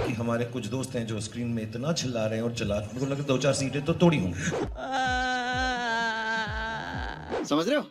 कि हमारे कुछ दोस्त हैं जो स्क्रीन में इतना चिल्ला रहे हैं और चिल्ला रहे हैं, मुझे लगता है 2-4 सीटें तो तोड़ी होंगी। समझ रहे हो?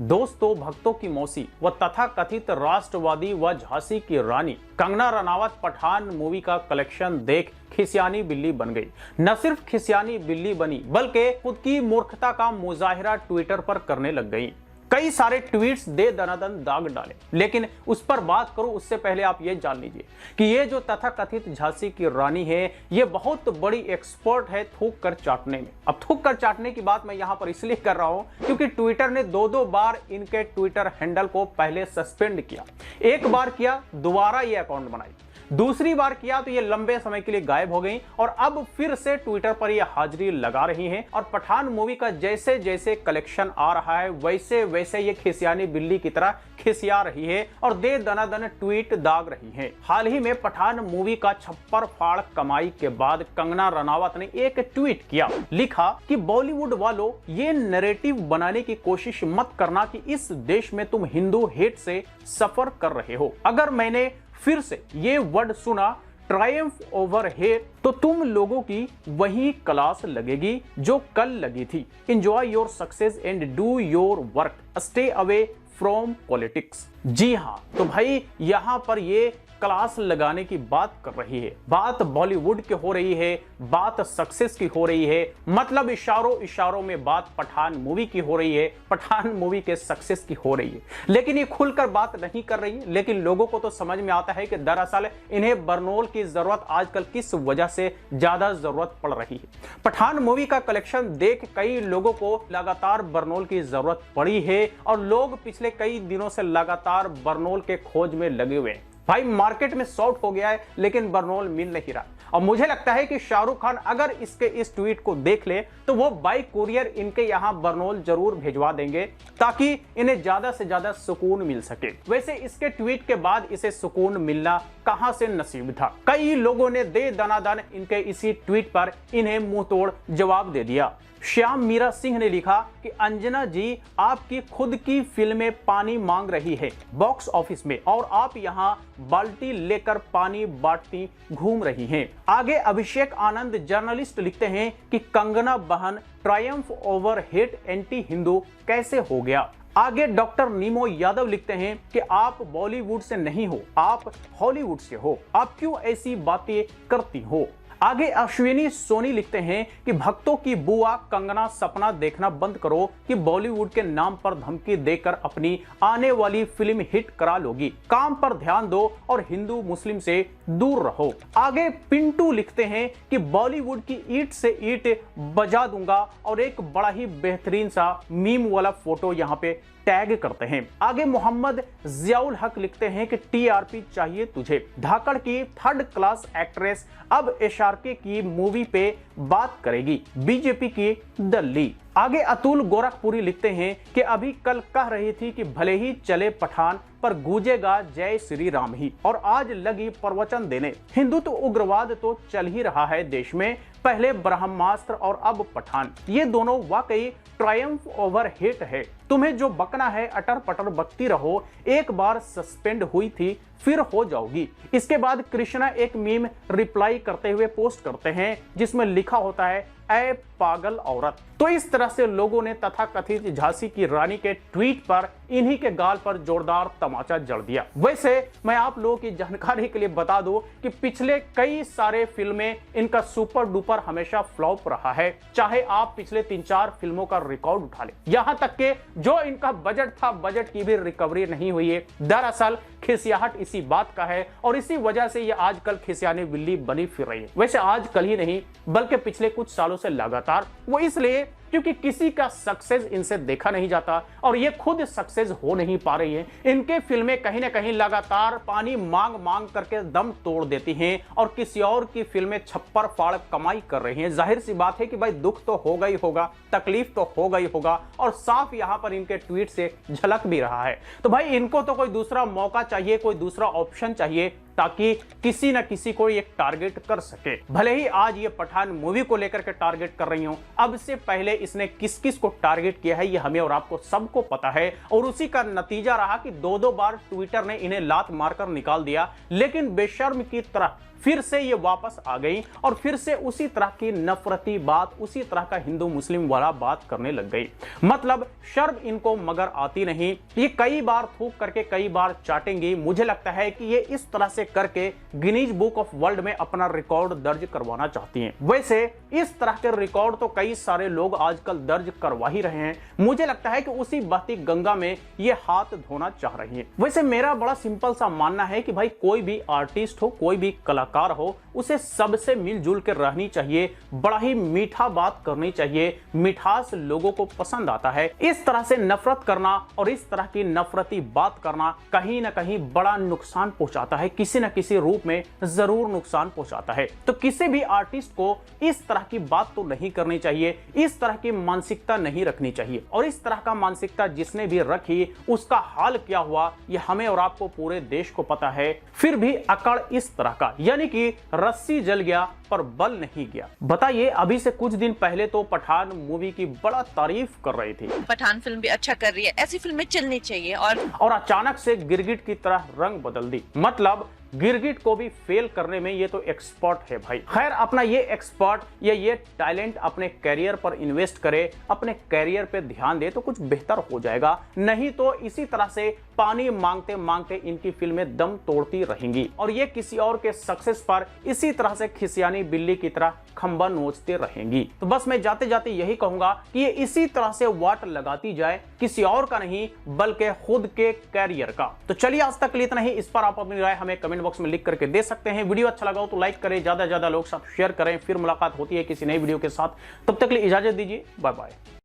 दोस्तों, भक्तों की मौसी व तथाकथित राष्ट्रवादी व झांसी की रानी कंगना रनावत पठान मूवी का कलेक्शन देख खिसियानी बिल्ली बन गई। न सिर्फ खिसियानी बिल्ली बनी बल्कि खुद की मूर्खता का मुजाहिरा ट्विटर पर करने लग गई। कई सारे ट्वीट्स दे दनादन दाग डाले, लेकिन उस पर बात करूं उससे पहले आप ये जान लीजिए कि ये जो तथाकथित झांसी की रानी है ये बहुत बड़ी एक्सपर्ट है थूक कर चाटने में। अब थूक कर चाटने की बात मैं यहां पर इसलिए कर रहा हूं क्योंकि ट्विटर ने दो बार इनके ट्विटर हैंडल को पहले सस्पेंड किया। एक बार किया, दोबारा ये अकाउंट बनाई, दूसरी बार किया तो ये लंबे समय के लिए गायब हो गई और अब फिर से ट्विटर पर ये हाजिरी लगा रही हैं और पठान मूवी का जैसे जैसे कलेक्शन आ रहा है वैसे वैसे ये खिसियानी बिल्ली की तरह खिसिया रही है और दे दनादन ट्वीट दाग रही है। हाल ही में पठान मूवी का छप्पर फाड़ कमाई के बाद कंगना रनावत ने एक ट्वीट किया, लिखा कि बॉलीवुड वालों ये नैरेटिव बनाने की कोशिश मत करना कि इस देश में तुम हिंदू हेट से सफर कर रहे हो। अगर मैंने फिर से ये वर्ड सुना ट्रायम्फ ओवर हेट तो तुम लोगों की वही क्लास लगेगी जो कल लगी थी। Enjoy your success and do your work, stay away from politics. जी हां, तो भाई यहां पर ये क्लास लगाने की बात कर रही है, बात बॉलीवुड की हो रही है, बात सक्सेस की हो रही है, मतलब इशारों इशारों में बात पठान मूवी की हो रही है, पठान मूवी के सक्सेस की हो रही है। लेकिन ये खुलकर बात नहीं कर रही है, लेकिन लोगों को तो समझ में आता है कि दरअसल इन्हें बरनोल की जरूरत आजकल किस वजह से ज्यादा जरूरत पड़ रही है। पठान मूवी का कलेक्शन देख कई लोगों को लगातार बरनोल की जरूरत पड़ी है और लोग पिछले कई दिनों से लगातार बरनोल के खोज में लगे हुए हैं। भाई मार्केट में शॉर्ट हो गया है लेकिन बरनोल मिल नहीं रहा और मुझे लगता है कि शाहरुख खान अगर इसके इस ट्वीट को देख ले तो वो बाई कुरियर इनके यहां बरनोल जरूर भिजवा देंगे ताकि इन्हें ज्यादा से ज्यादा सुकून मिल सके। वैसे इसके ट्वीट के बाद इसे सुकून मिलना कहां से नसीब था। कई लोगों ने दे दनादन इनके इसी ट्वीट पर इन्हें मुंह तोड़ जवाब दे दिया। श्याम मीरा सिंह ने लिखा कि अंजना जी आपकी खुद की फिल्में पानी मांग रही है बॉक्स ऑफिस में और आप यहां बाल्टी लेकर पानी बांटती घूम रही हैं। आगे अभिषेक आनंद जर्नलिस्ट लिखते हैं कि कंगना बहन Triumph over hate anti Hindu कैसे हो गया। आगे डॉक्टर नीमो यादव लिखते हैं कि आप बॉलीवुड से नहीं हो, आप हॉलीवुड से हो, आप क्यों ऐसी बातें करती हो। आगे अश्विनी सोनी लिखते हैं कि भक्तों की बुआ कंगना सपना देखना बंद करो कि बॉलीवुड के नाम पर धमकी देकर अपनी आने वाली फिल्म हिट करा लोगी, काम पर ध्यान दो और हिंदू मुस्लिम से दूर रहो। आगे पिंटू लिखते हैं कि बॉलीवुड की ईंट से ईंट बजा दूंगा और एक बड़ा ही बेहतरीन सा मीम वाला फोटो यहाँ पे टैग करते हैं। आगे मोहम्मद जियाउल हक लिखते हैं कि टीआरपी चाहिए तुझे, धाकड़ की थर्ड क्लास एक्ट्रेस अब एशआरके की मूवी पे बात करेगी, बीजेपी की दल्ली। आगे अतुल गोरखपुरी लिखते हैं कि अभी कल कह रही थी कि भले ही चले पठान पर गूंजेगा जय श्री राम ही और आज लगी प्रवचन देने। हिंदुत्व उग्रवाद तो चल ही रहा है देश में, पहले ब्रह्मास्त्र और अब पठान, ये दोनों वाकई ट्रायम्फ ओवर हेट है। तुम्हें जो बकना है अटर पटर बकती रहो, एक बार सस्पेंड हुई थी फिर हो जाओगी। इसके बाद कृष्णा एक मीम रिप्लाई करते हुए पोस्ट करते हैं जिसमें लिखा होता है ऐ पागल औरत। तो इस तरह से लोगों ने तथाकथित झांसी की रानी के ट्वीट पर इन्हीं के गाल पर जोरदार तमाचा जड़ दिया। वैसे मैं आप लोगों की जानकारी के लिए बता दूं कि पिछले कई सारे फिल्में इनका सुपर डुपर हमेशा फ्लॉप रहा है, चाहे आप पिछले 3-4 फिल्मों का रिकॉर्ड उठा ले। यहां तक के जो इनका बजट था बजट की भी रिकवरी नहीं हुई है। दरअसल खिसियाहट इसी बात का है और इसी वजह से ये आजकल खिसियानी बिल्ली बनी फिर रही है। वैसे आजकल ही नहीं बल्कि पिछले कुछ सालों से लगातार, वो इसलिए क्योंकि किसी का सक्सेस इनसे देखा नहीं जाता और ये खुद सक्सेस हो नहीं पा रही है। इनके फिल्में कहीं ना कहीं लगातार पानी मांग मांग करके दम तोड़ देती हैं और किसी और की फिल्में छप्पर फाड़ कमाई कर रही हैं। जाहिर सी बात है कि भाई दुख तो होगा ही होगा, तकलीफ तो होगा ही होगा और साफ यहां पर इनके ट्वीट से झलक भी रहा है। तो भाई इनको तो कोई दूसरा मौका चाहिए, कोई दूसरा ऑप्शन चाहिए ताकि किसी न किसी को ये टारगेट कर सके। भले ही आज ये पठान मूवी को लेकर के टारगेट कर रही हूं, अब से पहले इसने किस किस को टारगेट किया है ये हमें और आपको सबको पता है, और उसी का नतीजा रहा कि दो बार ट्विटर ने इन्हें लात मारकर निकाल दिया। लेकिन बेशर्म की तरह फिर से ये वापस आ गई और फिर से उसी तरह की नफरती बात, उसी तरह का हिंदू मुस्लिम वाला बात करने लग गई। मतलब शर्म इनको मगर आती नहीं। ये कई बार थूक करके कई बार चाटेंगी। मुझे लगता है कि ये इस तरह से करके गिनीज बुक ऑफ वर्ल्ड में अपना रिकॉर्ड दर्ज करवाना चाहती हैं। वैसे इस तरह के रिकॉर्ड तो कई सारे लोग आजकल दर्ज करवा ही रहे हैं। मुझे लगता है कि उसी बहती गंगा में ये हाथ धोना चाह रही है। वैसे मेरा बड़ा सिंपल सा मानना है कि भाई कोई भी आर्टिस्ट हो, कोई भी कलाकार हो, उसे सबसे मिलजुल कर रहनी चाहिए, बड़ा ही मीठा बात करनी चाहिए। मिठास लोगों को पसंद आता है। इस तरह से नफरत करना और इस तरह की नफरती बात करना कहीं ना कहीं बड़ा नुकसान पहुंचाता है, किसी न किसी रूप में जरूर नुकसान पहुंचाता है। तो किसी भी आर्टिस्ट को इस तरह की बात तो नहीं करनी चाहिए, इस तरह की मानसिकता नहीं रखनी चाहिए। और इस तरह का मानसिकता जिसने भी रखी उसका हाल क्या हुआ ये हमें और आपको पूरे देश को पता है। फिर भी अकड़ इस तरह का, यानी कि रस्सी जल गया पर बल नहीं गया। बताइए, अभी से कुछ दिन पहले तो पठान मूवी की बड़ा तारीफ कर रही थी, पठान फिल्म भी अच्छा कर रही है, ऐसी फिल्में चलनी चाहिए। और अचानक से गिरगिट की तरह रंग बदल दी। मतलब गिरगिट को भी फेल करने में ये तो एक्सपर्ट है भाई। खैर, अपना ये एक्सपर्ट या ये टैलेंट अपने कैरियर पर इन्वेस्ट करे, अपने कैरियर पे ध्यान दे तो कुछ बेहतर हो जाएगा। नहीं तो इसी तरह से पानी मांगते मांगते इनकी फिल्में दम तोड़ती रहेंगी और ये किसी और के सक्सेस पर इसी तरह से खिसियानी बिल्ली की तरह खंबा नोचते रहेंगी। तो बस मैं जाते जाते यही कहूंगा कि ये इसी तरह से वाट लगाती जाए, किसी और का नहीं बल्कि खुद के कैरियर का। तो चलिए, आज तक के लिए इतना ही। इस पर आप अपनी राय हमें कमेंट बॉक्स में लिख करके दे सकते हैं। वीडियो अच्छा लगा हो तो लाइक करें, ज्यादा से ज्यादा लोग साथ शेयर करें। फिर मुलाकात होती है किसी नई वीडियो के साथ। तब तक के लिए इजाजत दीजिए, बाय बाय।